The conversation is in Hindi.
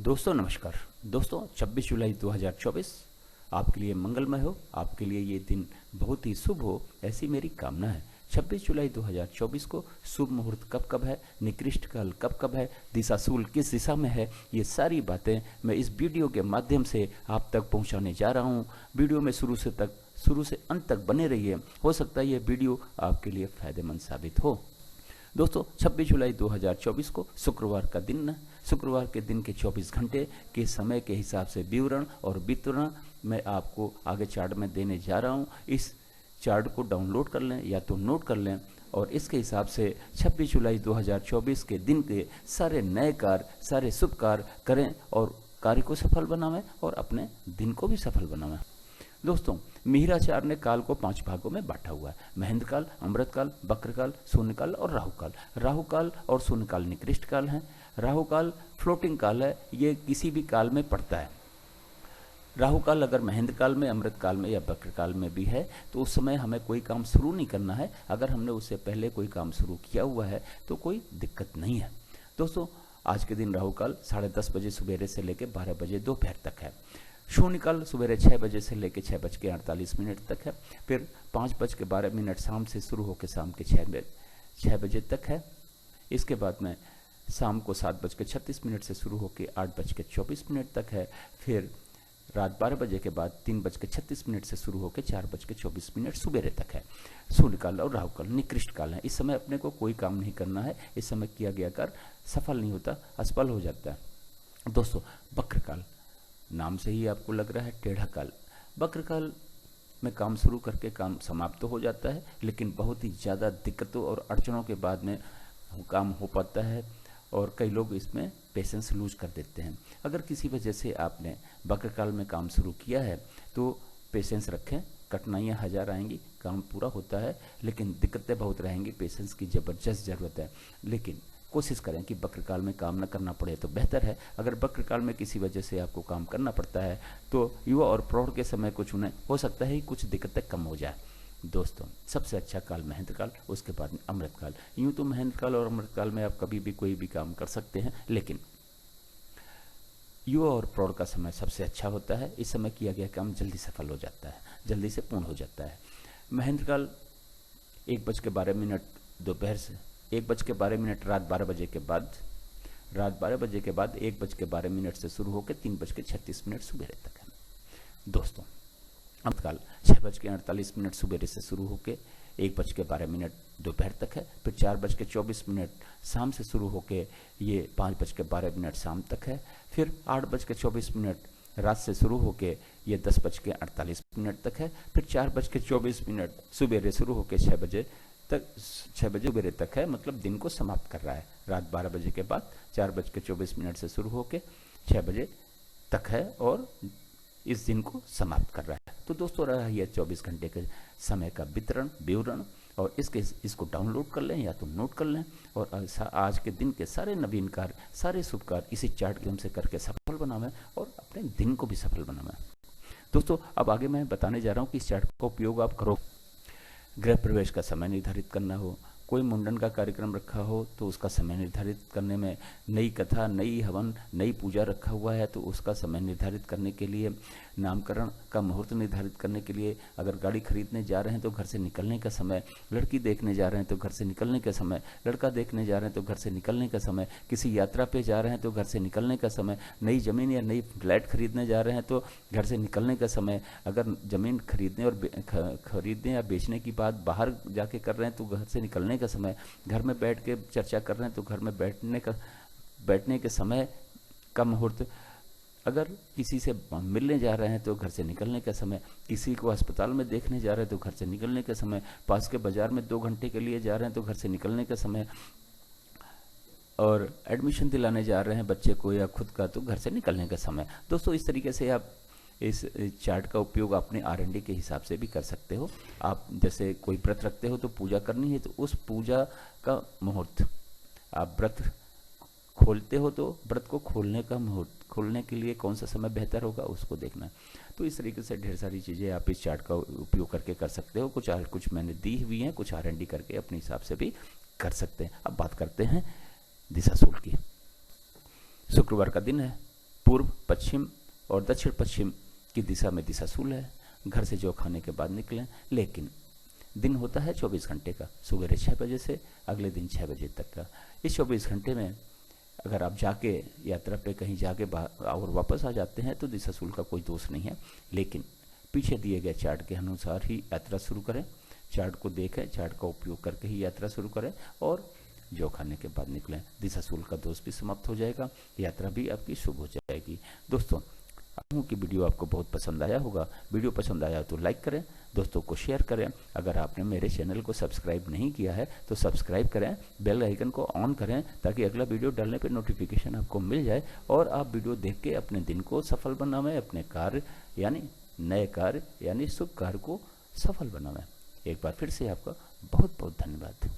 दोस्तों नमस्कार। दोस्तों 26 जुलाई 2024 आपके लिए मंगलमय हो, आपके लिए ये दिन बहुत ही शुभ हो, ऐसी मेरी कामना है। 26 जुलाई 2024 को शुभ मुहूर्त कब कब है, निकृष्ट काल कब कब है, दिशाशूल किस दिशा में है, ये सारी बातें मैं इस वीडियो के माध्यम से आप तक पहुंचाने जा रहा हूं। वीडियो में शुरू से अंत तक बने रहिए। हो सकता है ये वीडियो आपके लिए फायदेमंद साबित हो। दोस्तों 26 जुलाई 2024 को शुक्रवार का दिन है। शुक्रवार के दिन के 24 घंटे के समय के हिसाब से विवरण और वितरण मैं आपको आगे चार्ट में देने जा रहा हूं। इस चार्ट को डाउनलोड कर लें या तो नोट कर लें और इसके हिसाब से 26 जुलाई 2024 के दिन के सारे नए कार्य, सारे शुभ कार्य करें और कार्य को सफल बनावें और अपने दिन को भी सफल बनावें। दोस्तों मिहिराचार्य ने काल को 5 भागों में बांटा हुआ है। महेंद्र काल, अमृत काल, वक्र काल, शून्य काल और राहु काल। राहु काल और शून्य काल निकृष्ट काल हैं। राहु काल फ्लोटिंग काल है, ये किसी भी काल में पड़ता है। राहु काल अगर महेंद्र काल में, अमृत काल में या वक्र काल में भी है तो उस समय हमें कोई काम शुरू नहीं करना है। अगर हमने उससे पहले कोई काम शुरू किया हुआ है तो कोई दिक्कत नहीं है। दोस्तों आज के दिन राहु काल 10:30 बजे सुबेरे से लेकर 12 बजे दोपहर तक है। शून्य काल सुबह 6 बजे से लेकर 6:48 तक है। फिर 5:12 शाम से शुरू होकर शाम के 6 बजे तक है। इसके बाद में शाम को 7:36 से शुरू होकर 8:24 तक है। फिर रात 12 बजे के बाद 3:36 से शुरू होकर 4:24 सुबेरे तक है। शून्य काल और राहु काल निकृष्ट काल है। इस समय अपने को कोई काम नहीं करना है। इस समय किया गया कार्य सफल नहीं होता, असफल हो जाता है। दोस्तों वक्र काल, नाम से ही आपको लग रहा है टेढ़ा काल। वक्र काल में काम शुरू करके काम समाप्त तो हो जाता है, लेकिन बहुत ही ज़्यादा दिक्कतों और अड़चनों के बाद में काम हो पाता है और कई लोग इसमें पेशेंस लूज कर देते हैं। अगर किसी वजह से आपने वक्र काल में काम शुरू किया है तो पेशेंस रखें। कठिनाइयाँ हजार आएंगी, काम पूरा होता है लेकिन दिक्कतें बहुत रहेंगी। पेशेंस की ज़बरदस्त ज़रूरत है, लेकिन कोशिश करें कि वक्र काल में काम न करना पड़े तो बेहतर है। अगर वक्र काल में किसी वजह से आपको काम करना पड़ता है तो युवा और प्रौढ़ के समय को चुनें, हो सकता है कुछ दिक्कतें कम हो जाए। दोस्तों सबसे अच्छा काल महेंद्र काल, उसके बाद में अमृत काल। यूँ तो महेंद्र काल और अमृत काल में आप कभी भी कोई भी काम कर सकते हैं, लेकिन युवा और प्रौढ़ का समय सबसे अच्छा होता है। इस समय किया गया काम जल्दी सफल हो जाता है, जल्दी से पूर्ण हो जाता है। महेंद्र काल 1:12 दोपहर से 1:12 रात 12 बजे के बाद, रात 12 बजे के बाद 1:12 से शुरू होकर 3:36 सुबेरे तक है। दोस्तों अमृत काल 6:48 सुबेरे से शुरू होकर 1:12 दोपहर तक है। फिर 4:24 शाम से शुरू होकर ये 5:12 शाम तक है। फिर 8:24 रात से शुरू होकर ये 10:48 तक है। फिर 4:24 सुबेरे शुरू होकर 6 बजे सुबेरे तक है, मतलब दिन को समाप्त कर रहा है। रात 12 बजे के बाद 4:24 से शुरू होकर 6 बजे तक है और इस दिन को समाप्त कर रहा है। तो दोस्तों रहा यह 24 घंटे के समय का विवरण और इसको डाउनलोड कर लें या तो नोट कर लें और आज के दिन के सारे नवीन कार्य, सारे शुभ कार्य इसी चार्ट के से करके सफल बनावें और अपने दिन को भी सफल बनावें। दोस्तों अब आगे मैं बताने जा रहा हूँ कि इस चार्ट का उपयोग आप करो। गृह प्रवेश का समय निर्धारित करना हो, कोई मुंडन का कार्यक्रम रखा हो तो उसका समय निर्धारित करने में, नई कथा, नई हवन, नई पूजा रखा हुआ है तो उसका समय निर्धारित करने के लिए, नामकरण का मुहूर्त निर्धारित करने के लिए, अगर गाड़ी खरीदने जा रहे हैं तो घर से निकलने का समय, लड़की देखने जा रहे हैं तो घर से निकलने का समय, लड़का देखने जा रहे हैं तो घर से निकलने का समय, किसी यात्रा पे जा रहे हैं तो घर से निकलने का समय, नई ज़मीन या नई फ्लैट खरीदने जा रहे हैं तो घर से निकलने का समय, अगर ज़मीन खरीदने या बेचने की बात बाहर जाके कर रहे हैं तो घर से निकलने का समय, घर में बैठ के चर्चा कर रहे हैं तो घर में बैठने के समय का मुहूर्त, अगर किसी से मिलने जा रहे हैं तो घर से निकलने का समय, किसी को अस्पताल में देखने जा रहे हैं तो घर से निकलने का समय, पास के बाजार में 2 घंटे के लिए जा रहे हैं तो घर से निकलने का समय, और एडमिशन दिलाने जा रहे हैं बच्चे को या खुद का तो घर से निकलने का समय। दोस्तों इस तरीके से आप इस चार्ट का उपयोग अपने R&D के हिसाब से भी कर सकते हो। आप जैसे कोई व्रत रखते हो तो पूजा करनी है तो उस पूजा का मुहूर्त, आप व्रत खोलते हो तो व्रत को खोलने का मुहूर्त, खोलने के लिए कौन सा समय बेहतर होगा उसको देखना है। तो इस तरीके से ढेर सारी चीज़ें आप इस चार्ट का उपयोग करके कर सकते हो। कुछ मैंने दी हुई हैं, कुछ R&D करके अपने हिसाब से भी कर सकते हैं। अब बात करते हैं दिशाशूल की। शुक्रवार का दिन है, पूर्व, पश्चिम और दक्षिण पश्चिम की दिशा में दिशाशूल है। घर से जौ खाने के बाद निकलें, लेकिन दिन होता है 24 घंटे का, सुबह 6 बजे से अगले दिन 6 बजे तक का। इस 24 घंटे में अगर आप जाके यात्रा पे कहीं जाके और वापस आ जाते हैं तो दिशाशूल का कोई दोष नहीं है, लेकिन पीछे दिए गए चार्ट के अनुसार ही यात्रा शुरू करें। चार्ट को देखें, चार्ट का उपयोग करके ही यात्रा शुरू करें और जौ खाने के बाद निकलें। दिशाशूल का दोष भी समाप्त हो जाएगा, यात्रा भी आपकी शुभ हो जाएगी। दोस्तों, हूँ कि वीडियो आपको बहुत पसंद आया होगा। वीडियो पसंद आया तो लाइक करें, दोस्तों को शेयर करें। अगर आपने मेरे चैनल को सब्सक्राइब नहीं किया है तो सब्सक्राइब करें, बेल आइकन को ऑन करें ताकि अगला वीडियो डालने पर नोटिफिकेशन आपको मिल जाए और आप वीडियो देख के अपने दिन को सफल बनावें, अपने कार्य यानी नए कार्य यानी शुभ कार्य को सफल बनावें। एक बार फिर से आपका बहुत बहुत धन्यवाद।